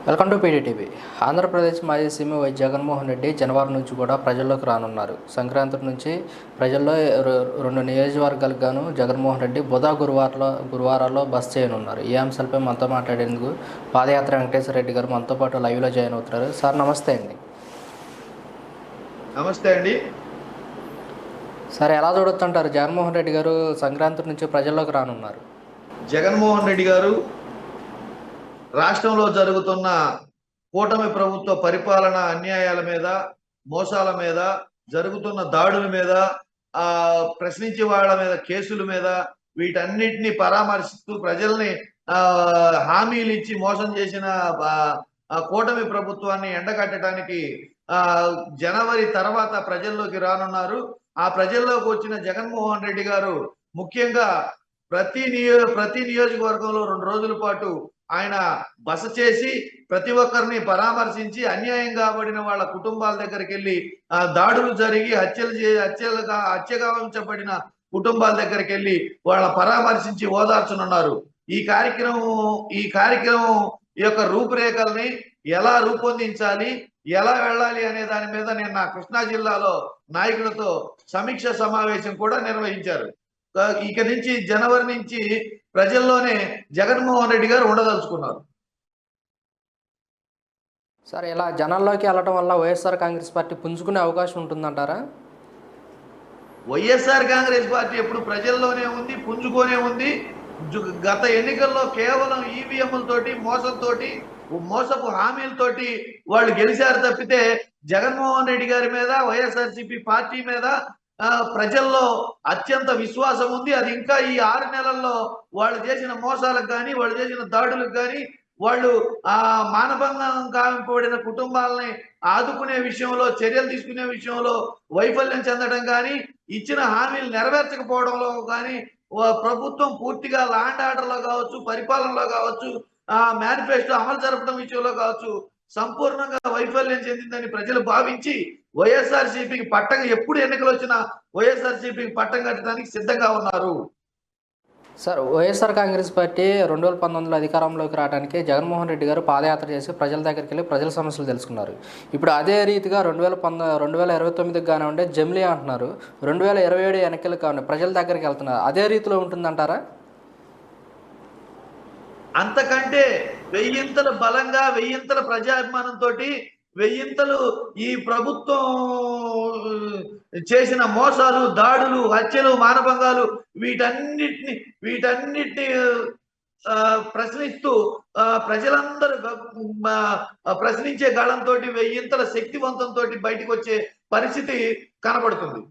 Welcome to PDTV. Andhra Pradesh మాజీ CM why Jaganmohan Reddy జనవరి నుంచి కూడా ప్రజల్లోకి రానున్నారు. సంక్రాంతి నుంచి ప్రజల్లో రెండు నియోజకవర్గాలకు గాను జగన్మోహన్ రెడ్డి గురువారాల్లో బస్ చేయనున్నారు. ఈ అంశాలపై మనతో మాట్లాడేందుకు పాదయాత్ర వెంకటేశ్వర రెడ్డి గారు మనతో పాటు లైవ్లో జాయిన్ అవుతున్నారు. సార్ నమస్తే అండి. నమస్తే అండి. సార్ ఎలా చూడొచ్చు అంటారు? జగన్మోహన్ రెడ్డి గారు సంక్రాంతి నుంచి ప్రజల్లోకి రానున్నారు. జగన్మోహన్ రెడ్డి గారు రాష్ట్రంలో జరుగుతున్న కూటమి ప్రభుత్వ పరిపాలన అన్యాయాల మీద, మోసాల మీద, జరుగుతున్న దాడుల మీద, ప్రశ్నించే వాళ్ళ మీద కేసుల మీద వీటన్నిటిని పరామర్శిస్తూ ప్రజల్ని హామీలు ఇచ్చి మోసం చేసిన కూటమి ప్రభుత్వాన్ని ఎండగట్టడానికి జనవరి తర్వాత ప్రజల్లోకి రానున్నారు. ఆ ప్రజల్లోకి వచ్చిన జగన్మోహన్ రెడ్డి గారు ముఖ్యంగా ప్రతి నియోజకవర్గంలో 2 రోజుల పాటు ఆయన బస చేసి ప్రతి ఒక్కరిని పరామర్శించి అన్యాయం కాబడిన వాళ్ళ కుటుంబాల దగ్గరికి వెళ్ళి దాడులు జరిగి హత్యగా ఉంచబడిన కుటుంబాల దగ్గరికి వెళ్ళి వాళ్ళ పరామర్శించి ఓదార్చనున్నారు. ఈ కార్యక్రమం యొక్క రూపురేఖల్ని ఎలా రూపొందించాలి, ఎలా వెళ్ళాలి అనే దాని మీద నిన్న కృష్ణా జిల్లాలో నాయకులతో సమీక్ష సమావేశం కూడా నిర్వహించారు. ఇక నుంచి జనవరి నుంచి ప్రజల్లోనే జగన్మోహన్ రెడ్డి గారు ఉండదలుచుకున్నారు. సార్ ఇలా జనాల్లోకి వెళ్ళడం వల్ల వైఎస్ఆర్ కాంగ్రెస్ పార్టీ పుంజుకునే అవకాశం ఉంటుందంటారా? వైఎస్ఆర్ కాంగ్రెస్ పార్టీ ఎప్పుడు ప్రజల్లోనే ఉంది, పుంజుకోనే ఉంది. గత ఎన్నికల్లో కేవలం ఈవీఎంలతోటి మోసపు హామీలతోటి వాళ్ళు గెలిచారు తప్పితే జగన్మోహన్ రెడ్డి గారి మీద, వైఎస్ఆర్సీపీ పార్టీ మీద ప్రజల్లో అత్యంత విశ్వాసం ఉంది. అది ఇంకా ఈ 6 నెలల్లో వాళ్ళు చేసిన మోసాలకు కానీ, వాళ్ళు చేసిన దాడులకు కానీ, వాళ్ళు మానభంగం కావింపబడిన కుటుంబాలని ఆదుకునే విషయంలో, చర్యలు తీసుకునే విషయంలో వైఫల్యం చెందడం కానీ, ఇచ్చిన హామీలు నెరవేర్చకపోవడంలో కానీ, ప్రభుత్వం పూర్తిగా లా అండ్ ఆర్డర్లో కావచ్చు, పరిపాలనలో కావచ్చు, మేనిఫెస్టో అమలు జరపడం విషయంలో కావచ్చు సంపూర్ణంగా వైఫల్యం చెందిందని ప్రజలు భావించి వైఎస్ఆర్సీపీకి ఎప్పుడు ఎన్నికలు వచ్చినా వైఎస్ఆర్సీపీకి పట్టం కట్టడానికి సిద్ధంగా ఉన్నారు. సార్, వైఎస్ఆర్ కాంగ్రెస్ పార్టీ 2019లో అధికారంలోకి రావడానికి జగన్మోహన్ రెడ్డి గారు పాదయాత్ర చేసి ప్రజల దగ్గరికి వెళ్ళి ప్రజల సమస్యలు తెలుసుకున్నారు. ఇప్పుడు అదే రీతిగా 2029కి కానివ్వండి జమిలీ అంటున్నారు, 2027 ఎన్నికలకు కానివ్వండి ప్రజల దగ్గరికి వెళ్తున్నారు. అదే రీతిలో ఉంటుందంటారా? అంతకంటే వెయ్యింతలు బలంగా, వెయ్యింతల ప్రజాభిమానంతో, వెయ్యింతలు ఈ ప్రభుత్వం చేసిన మోసాలు, దాడులు, హత్యలు, మానభంగాలు వీటన్నిటిని ప్రశ్నిస్తూ ప్రజలందరూ ప్రశ్నించే గళంతో, వెయ్యింతల శక్తివంతంతో బయటకు వచ్చే పరిస్థితి కనబడుతుంది.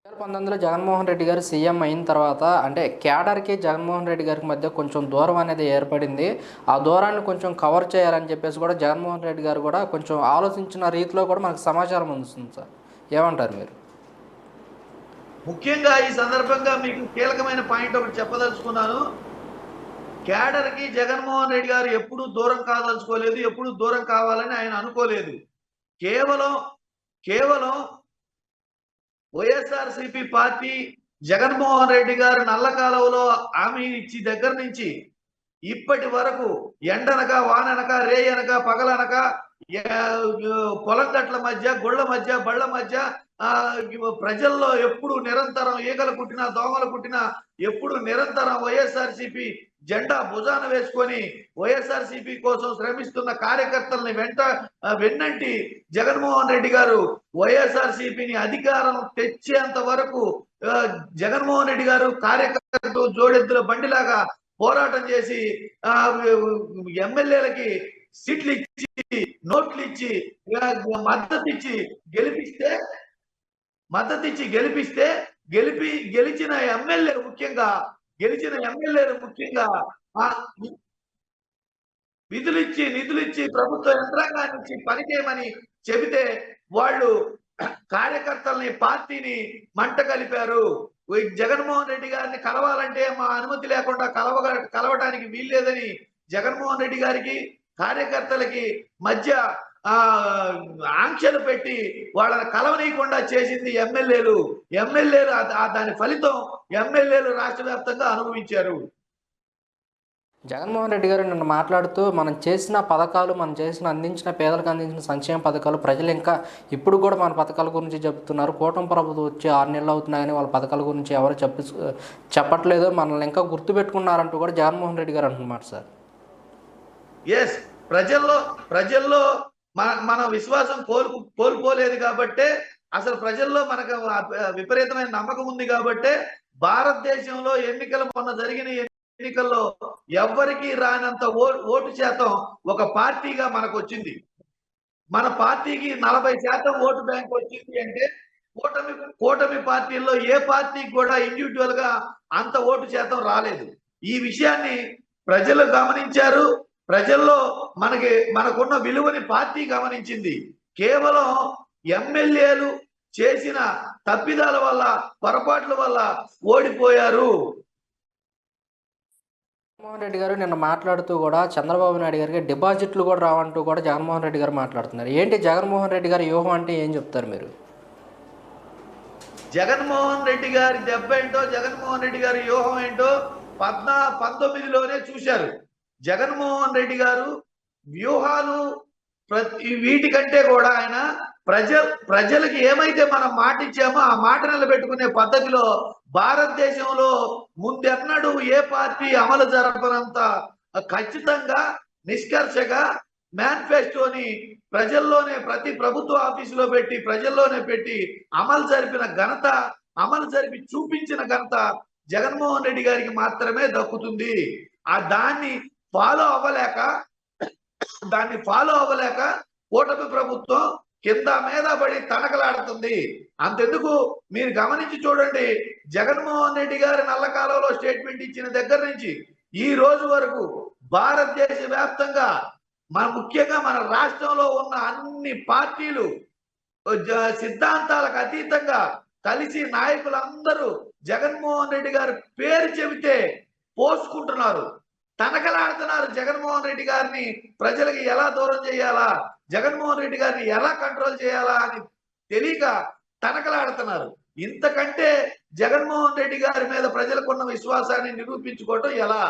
2019లో జగన్మోహన్ రెడ్డి గారు సీఎం అయిన తర్వాత అంటే క్యాడర్కి జగన్మోహన్ రెడ్డి గారికి మధ్య కొంచెం దూరం అనేది ఏర్పడింది. ఆ దూరాన్ని కొంచెం కవర్ చేయాలని చెప్పేసి కూడా జగన్మోహన్ రెడ్డి గారు కూడా కొంచెం ఆలోచించిన రీతిలో కూడా మనకు సమాచారం అందుతుంది. సార్ ఏమంటారు మీరు? ముఖ్యంగా ఈ సందర్భంగా మీకు కీలకమైన పాయింట్ ఒకటి చెప్పదలుచుకున్నాను. క్యాడర్కి జగన్మోహన్ రెడ్డి గారు ఎప్పుడూ దూరం కాదలుచుకోలేదు, ఎప్పుడూ దూరం కావాలని ఆయన అనుకోలేదు. కేవలం వైఎస్ఆర్సీపీ పార్టీ జగన్మోహన్ రెడ్డి గారు నల్ల కాలువలో హామీ ఇచ్చి దగ్గర నుంచి ఇప్పటి వరకు ఎండనక, వాననక, రేయనక, పగలనక, పొలం గట్ల మధ్య, గుళ్ళ మధ్య, బళ్ళ మధ్య ప్రజల్లో ఎప్పుడు నిరంతరం ఈగలు కుట్టినా, దోమలు కుట్టినా ఎప్పుడు నిరంతరం వైఎస్ఆర్సీపీ జెండా భుజాన వేసుకొని వైఎస్ఆర్సీపీ కోసం శ్రమిస్తున్న కార్యకర్తల్ని వెన్నంటి జగన్మోహన్ రెడ్డి గారు వైఎస్ఆర్సీపీని అధికారం తెచ్చేంత వరకు జగన్మోహన్ రెడ్డి గారు కార్యకర్తలు జోడెద్దుల బండిలాగా పోరాటం చేసి ఎమ్మెల్యేలకి సీట్లు ఇచ్చి, నోట్లు ఇచ్చి, మద్దతు ఇచ్చి గెలిపిస్తే గెలిచిన ఎమ్మెల్యేలు ముఖ్యంగా నిధులిచ్చి ప్రభుత్వ యంత్రాంగాన్ని ఇచ్చి పనిచేయమని చెబితే వాళ్ళు కార్యకర్తల్ని, పార్టీని మంట కలిపారు. జగన్మోహన్ రెడ్డి గారిని కలవాలంటే మా అనుమతి లేకుండా కలవడానికి వీల్లేదని జగన్మోహన్ రెడ్డి గారికి, కార్యకర్తలకి మధ్య ఆంక్షలు పెట్టి వాళ్ళని కలవనీయకుండా చేసింది ఎమ్మెల్యేలు. దాని ఫలితం ఎమ్మెల్యేలు రాష్ట్ర వ్యాప్తంగా అనుభవించారు. జగన్మోహన్ రెడ్డి గారు నిన్న మాట్లాడుతూ మనం చేసిన పథకాలు, మనం అందించిన పేదలకు అందించిన సంక్షేమ పథకాలు ప్రజలు ఇంకా ఇప్పుడు కూడా మన పథకాల గురించి చెప్తున్నారు. కూటమి ప్రభుత్వం వచ్చి 6 నెలలు అవుతున్నా కానీ వాళ్ళ పథకాల గురించి ఎవరు చెప్పట్లేదు, మనల్ని ఇంకా గుర్తుపెట్టుకున్నారంటూ కూడా జగన్మోహన్ రెడ్డి గారు అంటున్నారు సార్. ఎస్, ప్రజల్లో మన విశ్వాసం కోల్పోలేదు కాబట్టే, అసలు ప్రజల్లో మనకు విపరీతమైన నమ్మకం ఉంది కాబట్టే భారతదేశంలో మొన్న జరిగిన ఎన్నికల్లో ఎవ్వరికి రానంత ఓటు శాతం ఒక పార్టీగా మనకు వచ్చింది. మన పార్టీకి 40% ఓటు బ్యాంక్ వచ్చింది అంటే కూటమి పార్టీల్లో ఏ పార్టీకి కూడా ఇండివిజువల్ గా అంత ఓటు శాతం రాలేదు. ఈ విషయాన్ని ప్రజలు గమనించారు. ప్రజల్లో మనకున్న విలువని పార్టీ గమనించింది. కేవలం ఎమ్మెల్యేలు చేసిన తప్పిదాల వల్ల, పొరపాట్ల వల్ల ఓడిపోయారు. జగన్మోహన్ రెడ్డి గారు నిన్న మాట్లాడుతూ కూడా చంద్రబాబు నాయుడు గారికి డిపాజిట్లు కూడా రావంటూ కూడా జగన్మోహన్ రెడ్డి గారు మాట్లాడుతున్నారు. ఏంటి జగన్మోహన్ రెడ్డి గారి వ్యూహం అంటే ఏం చెప్తారు మీరు? జగన్మోహన్ రెడ్డి గారి దెబ్బ ఏంటో, జగన్మోహన్ రెడ్డి గారి వ్యూహం ఏంటో 19లోనే చూశారు. జగన్మోహన్ రెడ్డి గారు వ్యూహాలు వీటికంటే కూడా ఆయన ప్రజలకి ఏమైతే మనం మాట ఇచ్చామో ఆ మాట నిలబెట్టుకునే పద్ధతిలో భారతదేశంలో ముందెన్నడూ ఏ పార్టీ అమలు జరపనంత ఖచ్చితంగా, నిష్కర్షగా మేనిఫెస్టోని ప్రజల్లోనే, ప్రతి ప్రభుత్వ ఆఫీసులో పెట్టి, ప్రజల్లోనే పెట్టి అమలు జరిపి చూపించిన ఘనత జగన్మోహన్ రెడ్డి గారికి మాత్రమే దక్కుతుంది. దాన్ని ఫాలో అవ్వలేక కూటమి ప్రభుత్వం కింద మీద పడి తనకలాడుతుంది. అంతెందుకు, మీరు గమనించి చూడండి, జగన్మోహన్ రెడ్డి గారి నల్లకాలంలో స్టేట్మెంట్ ఇచ్చిన దగ్గర నుంచి ఈ రోజు వరకు భారతదేశ వ్యాప్తంగా ముఖ్యంగా మన రాష్ట్రంలో ఉన్న అన్ని పార్టీలు సిద్ధాంతాలకు అతీతంగా కలిసి నాయకులందరూ జగన్మోహన్ రెడ్డి గారి పేరు చెబితే పోసుకుంటున్నారు, తనకలాడుతున్నారు. జగన్మోహన్ రెడ్డి గారిని ప్రజలకి ఎలా దూరం చేయాలా, జగన్మోహన్ రెడ్డి గారిని ఎలా కంట్రోల్ చేయాలా అని తెలియక తనకలాడుతున్నారు. ఇంతకంటే జగన్మోహన్ రెడ్డి గారి మీద ప్రజలకున్న విశ్వాసాన్ని నిరూపించుకోవటం ఎలా?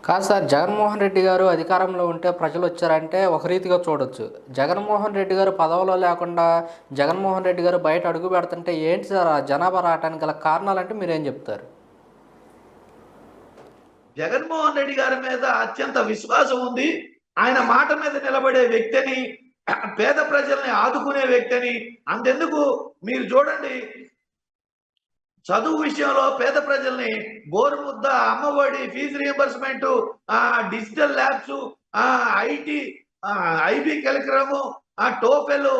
కాదు సార్, జగన్మోహన్ రెడ్డి గారు అధికారంలో ఉంటే ప్రజలు వచ్చారంటే ఒక రీతిగా చూడొచ్చు. జగన్మోహన్ రెడ్డి గారు పదవిలో లేకుండా జగన్మోహన్ రెడ్డి గారు బయట అడుగు పెడుతుంటే ఏంటి సార్ ఆ జనాభా రావడానికి గల కారణాలంటే మీరేం చెప్తారు? జగన్మోహన్ రెడ్డి గారి మీద అత్యంత విశ్వాసం ఉంది. ఆయన మాట మీద నిలబడే వ్యక్తిని, పేద ప్రజల్ని ఆదుకునే వ్యక్తిని. అంతెందుకు, మీరు చూడండి, చదువు విషయంలో పేద ప్రజల్ని గోరుముద్ద, Amma Vodi, fee reimbursement, digital labs, IB కరికులము, TOEFL,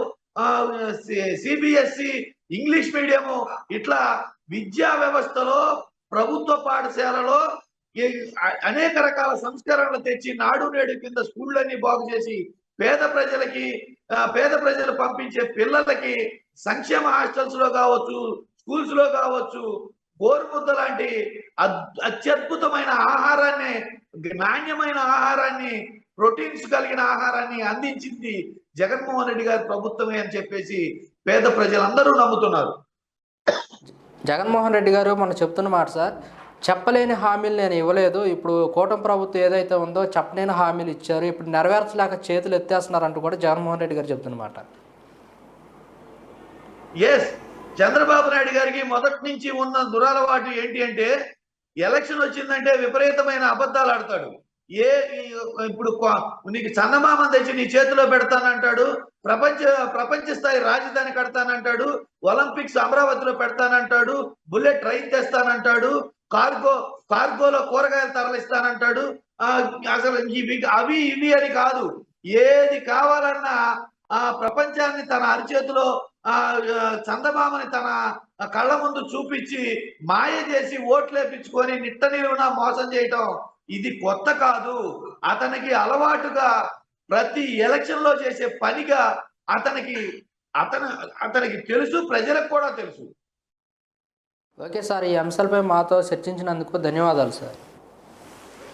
CBSE, English medium, ఇట్లా విద్యా వ్యవస్థలో, ప్రభుత్వ పాఠశాలలో అనేక రకాల సంస్కరణలు తెచ్చి నాడు నేడు కింద స్కూళ్ళన్నీ బాగు చేసి పేద ప్రజలు పంపించే పిల్లలకి సంక్షేమ హాస్టల్స్ లో కావచ్చు, స్కూల్స్ లో కావచ్చు, గోరుముద్ద లాంటి అత్యద్భుతమైన ఆహారాన్ని, నాణ్యమైన ఆహారాన్ని, ప్రోటీన్స్ కలిగిన ఆహారాన్ని అందించింది జగన్మోహన్ రెడ్డి గారి ప్రభుత్వమే అని చెప్పేసి పేద ప్రజలందరూ నమ్ముతున్నారు. జగన్మోహన్ రెడ్డి గారు మనం చెప్తున్న మాట సార్, చెప్పలేని హామీలు నేను ఇవ్వలేదు, ఇప్పుడు కూటమి ప్రభుత్వం ఏదైతే ఉందో చెప్పలేని హామీలు ఇచ్చారు, ఇప్పుడు నెరవేర్చలేక చేతులు ఎత్తేస్తున్నారంటూ కూడా జగన్మోహన్ రెడ్డి గారు చెప్తున్నమాట. ఎస్, చంద్రబాబు నాయుడు గారికి మొదటి నుంచి ఉన్న దురలవాటు ఏంటి అంటే, ఎలక్షన్ వచ్చిందంటే విపరీతమైన అబద్ధాలు ఆడతాడు. ఇప్పుడు నీకు చందమామని తెచ్చి నీ చేతిలో పెడతానంటాడు, ప్రపంచ స్థాయి రాజధాని కడతానంటాడు, ఒలింపిక్స్ అమరావతిలో పెడతానంటాడు, బుల్లెట్ ట్రైన్ తెస్తానంటాడు, కార్గోలో కూరగాయలు తరలిస్తానంటాడు. అసలు అవి ఇవి అని కాదు, ఏది కావాలన్నా ప్రపంచాన్ని తన అరిచేతిలో, చందమామని తన కళ్ళ ముందు చూపించి మాయ చేసి ఓట్లేపించుకొని నిట్ట నిలువునా మోసం చేయటం ఇది కొత్త కాదు. అతనికి అలవాటుగా ప్రతి ఎలక్షన్ లో చేసే పనిగా అతనికి తెలుసు, ప్రజలకు కూడా తెలుసు. ఓకే సార్, ఈ అంశాలపై మాతో చర్చించినందుకు ధన్యవాదాలు సార్.